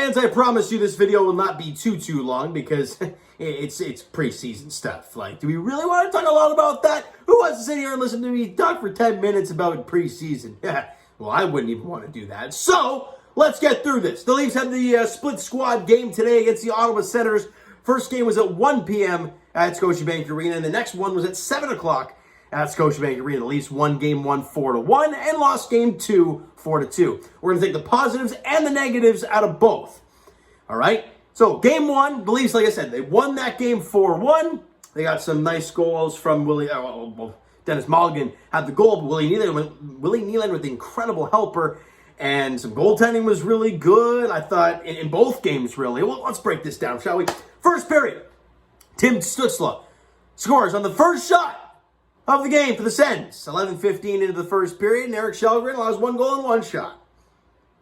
fans, I promise you this video will not be too long because it's preseason stuff. Like, do we really want to talk a lot about that? Who wants to sit here and listen to me talk for 10 minutes about preseason? Well, I wouldn't even want to do that. So, let's get through this. The Leafs had the split squad game today against the Ottawa Senators. First game was at 1 p.m. at Scotiabank Arena, and the next one was at 7 o'clock at Scotiabank Arena. The Leafs won game 1 4-1 and lost game 2 4-2. We're going to take the positives and the negatives out of both. All right? So, game 1, the Leafs, like I said, they won that game 4-1. They got some nice goals from Dennis Mulligan had the goal, but Willie Nylander with the incredible helper, and some goaltending was really good, I thought, in both games, really. Well, let's break this down, shall we? First period, Tim Stützle scores on the first shot of the game for the Sens. 11:15 into the first period, and Erik Källgren allows 1 goal and 1 shot.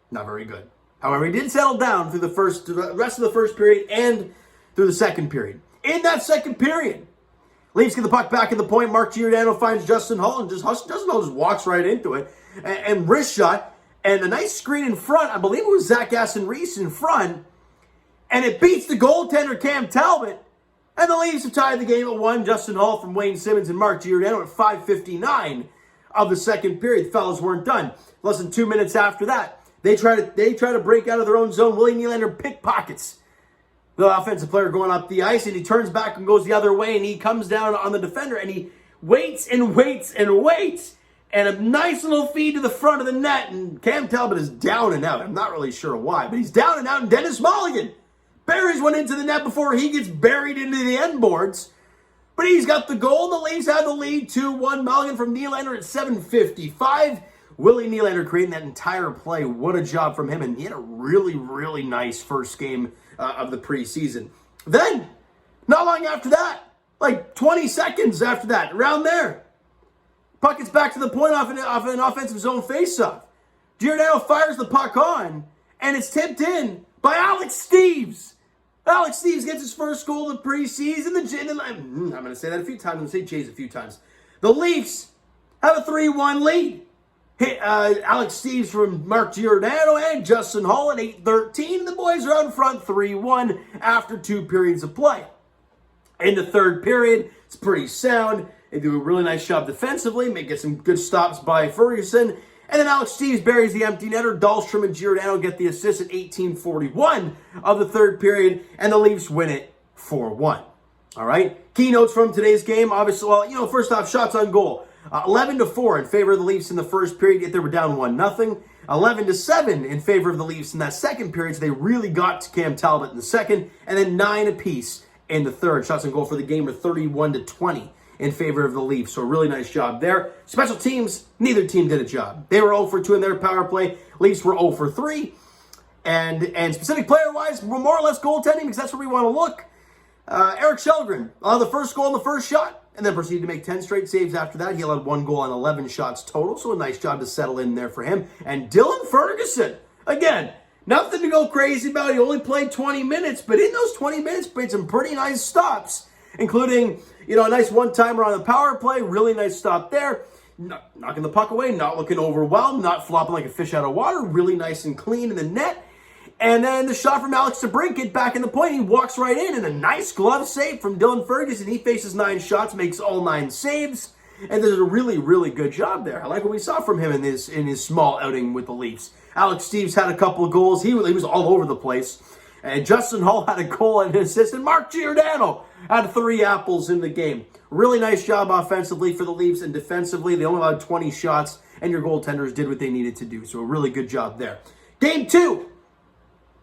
Not very good. However, he did settle down through the rest of the first period and through the second period. In that second period, Leafs get the puck back at the point. Mark Giordano finds Justin Holl, and Justin Holl just walks right into it. And wrist shot, and a nice screen in front. I believe it was Aston-Reese in front. And it beats the goaltender, Cam Talbot. And the Leafs have tied the game at 1. Justin Holl from Wayne Simmons and Mark Giordano at 5:59 of the second period. The fellas weren't done. Less than 2 minutes after that, they try to break out of their own zone. Willie Nylander pickpockets the offensive player going up the ice, and he turns back and goes the other way, and he comes down on the defender, and he waits and waits and waits. And a nice little feed to the front of the net, and Cam Talbot is down and out. I'm not really sure why, but he's down and out, and Dennis Mulligan buries one into the net before he gets buried into the end boards. But he's got the goal. The Leafs have the lead 2-1. Mulligan from Nylander at 7:55. Willie Nylander creating that entire play. What a job from him. And he had a really, really nice first game of the preseason. Then, not long after that, like 20 seconds after that, around there, puck gets back to the point off an offensive zone faceoff. Giordano fires the puck on, and it's tipped in by Alex Steeves. Alex Steeves gets his first goal of the preseason. I'm going to say that a few times. I'm going to say Jays a few times. The Leafs have a 3-1 lead. Alex Steeves from Mark Giordano and Justin Holl at 8:13. The boys are out in front 3-1 after 2 periods of play. In the third period, it's pretty sound. They do a really nice job defensively, get some good stops by Ferguson. And then Alex Steeves buries the empty netter. Dahlstrom and Giordano get the assist at 18:41 of the third period, and the Leafs win it 4-1. All right? Key notes from today's game, obviously, first off, shots on goal. 11-4 in favor of the Leafs in the first period, yet they were down 1-0. 11-7 in favor of the Leafs in that second period, so they really got to Cam Talbot in the second, and then 9 apiece in the third. Shots on goal for the game were 31-20 in favor of the Leafs, so a really nice job there. Special teams, neither team did a job. They were 0-2 in their power play. Leafs were 0-3. And specific player-wise, we're more or less goaltending because that's where we want to look. Erik Källgren allowed the first goal in the first shot, and then proceeded to make 10 straight saves after that. He allowed 1 goal on 11 shots total, so a nice job to settle in there for him. And Dylan Ferguson, again, nothing to go crazy about. He only played 20 minutes, but in those 20 minutes, made some pretty nice stops, including, a nice one-timer on the power play. Really nice stop there. Knocking the puck away, not looking overwhelmed, not flopping like a fish out of water. Really nice and clean in the net. And then the shot from Alex DeBrincat back in the point. He walks right in, and a nice glove save from Dylan Ferguson. He faces 9 shots, makes all 9 saves, and does a really, really good job there. I like what we saw from him in his small outing with the Leafs. Alex Steeves had a couple of goals. He was all over the place. And Justin Holl had a goal and an assist, and Mark Giordano had 3 apples in the game. Really nice job offensively for the Leafs, and defensively, they only allowed 20 shots, and your goaltenders did what they needed to do. So a really good job there. Game 2.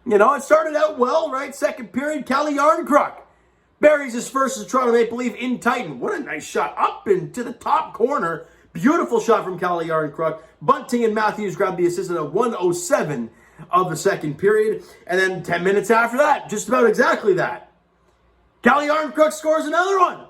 It started out well, right? Second period, Calle Järnkrok buries his first as Toronto Maple Leaf in Titan. What a nice shot up into the top corner. Beautiful shot from Calle Järnkrok. Bunting and Matthews grabbed the assist at 1:07 of the second period. And then 10 minutes after that, just about exactly that, Calle Järnkrok scores another one.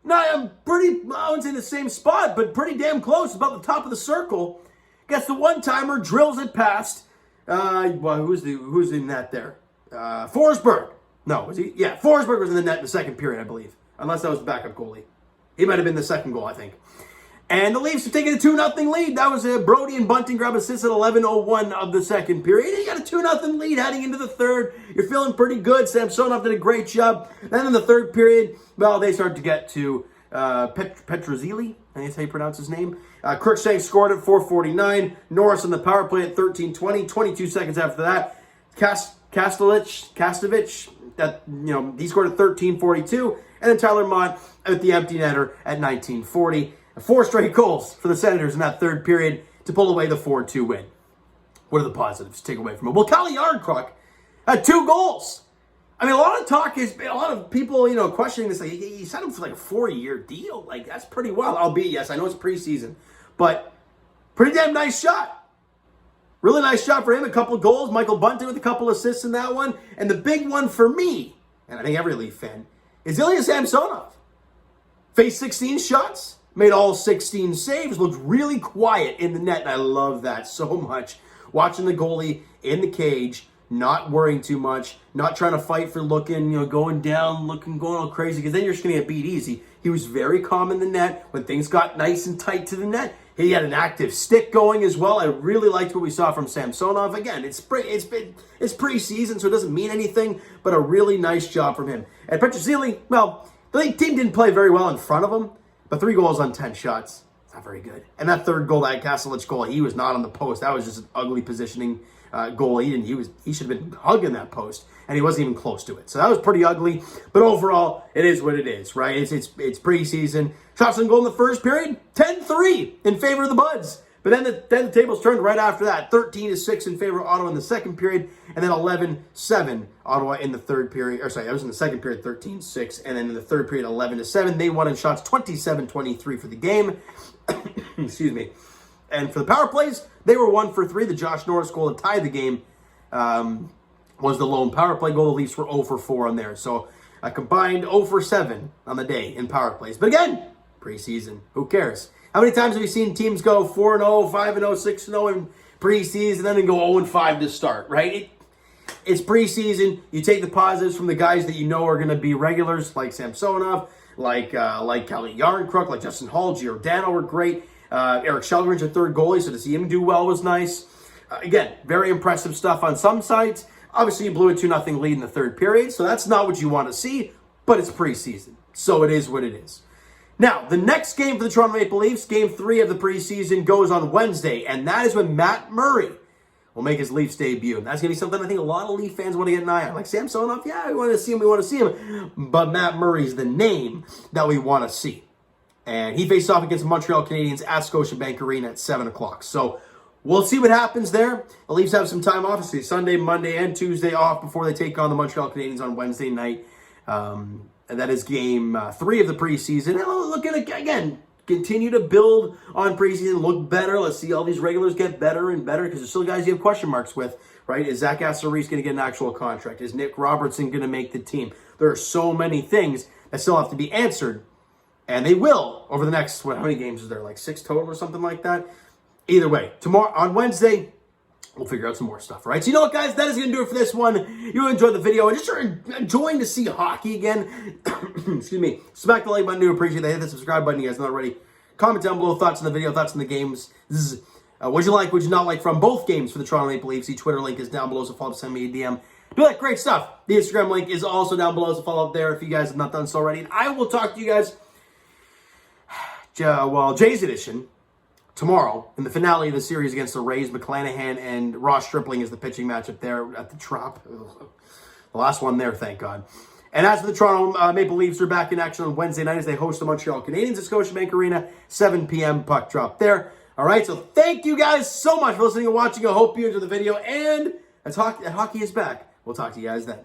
Now, I wouldn't say in the same spot, but pretty damn close, about the top of the circle. Gets the one-timer, drills it past. Who's in that there? Forsberg. No, was he? Yeah, Forsberg was in the net in the second period, I believe. Unless that was the backup goalie. He might have been the second goal, I think. And the Leafs have taken a 2-0 lead. That was Brody and Bunting grab assists at 11:01 of the second period. You got a 2-0 lead heading into the third. You're feeling pretty good. Samsonov did a great job. Then in the third period, well, they start to get to Petrozili. I think that's how you pronounce his name. Crookshank scored at 4:49. Norris on the power play at 13:20. 22 seconds after that, Kastovich, he scored at 13:42. And then Tyler Mott at the empty netter at 19:40. 4 straight goals for the Senators in that third period to pull away the 4-2 win. What are the positives to take away from it? Well, Calle Yarncroc had 2 goals. I mean, a lot of people, questioning this. Like, he signed him for like a 4-year deal. Like, that's pretty wild. Albeit, yes, I know it's preseason, but pretty damn nice shot. Really nice shot for him. A couple of goals. Michael Bunting with a couple assists in that one. And the big one for me, and I think every Leaf fan, is Ilya Samsonov. Faced 16 shots. Made all 16 saves, looked really quiet in the net, and I love that so much. Watching the goalie in the cage, not worrying too much, not trying to fight for looking, going down, going all crazy, because then you're just going to get beat easy. He was very calm in the net. When things got nice and tight to the net, he had an active stick going as well. I really liked what we saw from Samsonov. Again, it's preseason, so it doesn't mean anything, but a really nice job from him. And Petrozili, well, the team didn't play very well in front of him. But 3 goals on 10 shots, it's not very good. And that third goal, that Kastelich goal, he was not on the post. That was just an ugly positioning goal. He should have been hugging that post, and he wasn't even close to it. So that was pretty ugly. But overall, it is what it is, right? It's preseason. Shots on goal in the first period, 10-3 in favor of the Buds. But then the tables turned right after that. 13-6 in favor of Ottawa in the second period, and then 11-7 Ottawa in the third period. Or sorry, that was in the second period, 13-6, and then in the third period, 11-7. They won in shots 27-23 for the game. Excuse me. And for the power plays, they were 1 for 3. The Josh Norris goal that tied the game was the lone power play goal. The Leafs were 0 for 4 on there. So a combined 0 for 7 on the day in power plays. But again, preseason. Who cares? How many times have we seen teams go 4-0, 5-0, 6-0 in preseason, and then go 0-5 to start, right? It's preseason. You take the positives from the guys that you know are going to be regulars, like Samsonov, like Calle Yarncroc, like Justin Hall, Giordano were great. Eric Shelgren's a third goalie, so to see him do well was nice. Again, very impressive stuff on some sides. Obviously, you blew a 2-0 lead in the third period, so that's not what you want to see, but it's preseason, so it is what it is. Now, the next game for the Toronto Maple Leafs, Game 3 of the preseason, goes on Wednesday, and that is when Matt Murray will make his Leafs debut. And that's going to be something I think a lot of Leaf fans want to get an eye on. Like Samsonov, yeah, we want to see him, But Matt Murray's the name that we want to see. And he faced off against the Montreal Canadiens at Scotiabank Arena at 7 o'clock. So we'll see what happens there. The Leafs have some time off, obviously Sunday, Monday, and Tuesday off before they take on the Montreal Canadiens on Wednesday night. And that is Game 3 of the preseason. And look at it again. Continue to build on preseason. Look better. Let's see all these regulars get better and better because there's still guys you have question marks with, right? Is Zach Aston-Reese going to get an actual contract? Is Nick Robertson going to make the team? There are so many things that still have to be answered. And they will over the next, how many games is there? Like 6 total or something like that? Either way, tomorrow, on Wednesday, we'll figure out some more stuff, right? So you know what, guys? That is going to do it for this one. You enjoyed the video and just enjoying to see hockey again. Excuse me. Smack the like button to appreciate that. Hit the subscribe button, you guys not already. Comment down below thoughts on the video, thoughts on the games. What'd you like, what'd you not like from both games for the Toronto Maple Leafs? The Twitter link is down below, so follow up, send me a DM. Do that great stuff. The Instagram link is also down below, so follow up there if you guys have not done so already. And I will talk to you guys, Jay's Edition, tomorrow in the finale of the series against the Rays. McClanahan and Ross Stripling is the pitching matchup there at the Trop. The last one there, thank God. And as for the Toronto Maple Leafs, are back in action on Wednesday night as they host the Montreal Canadiens at Scotiabank Arena, 7 p.m. puck drop there. All right, so thank you guys so much for listening and watching. I hope you enjoyed the video. And as hockey is back, we'll talk to you guys then.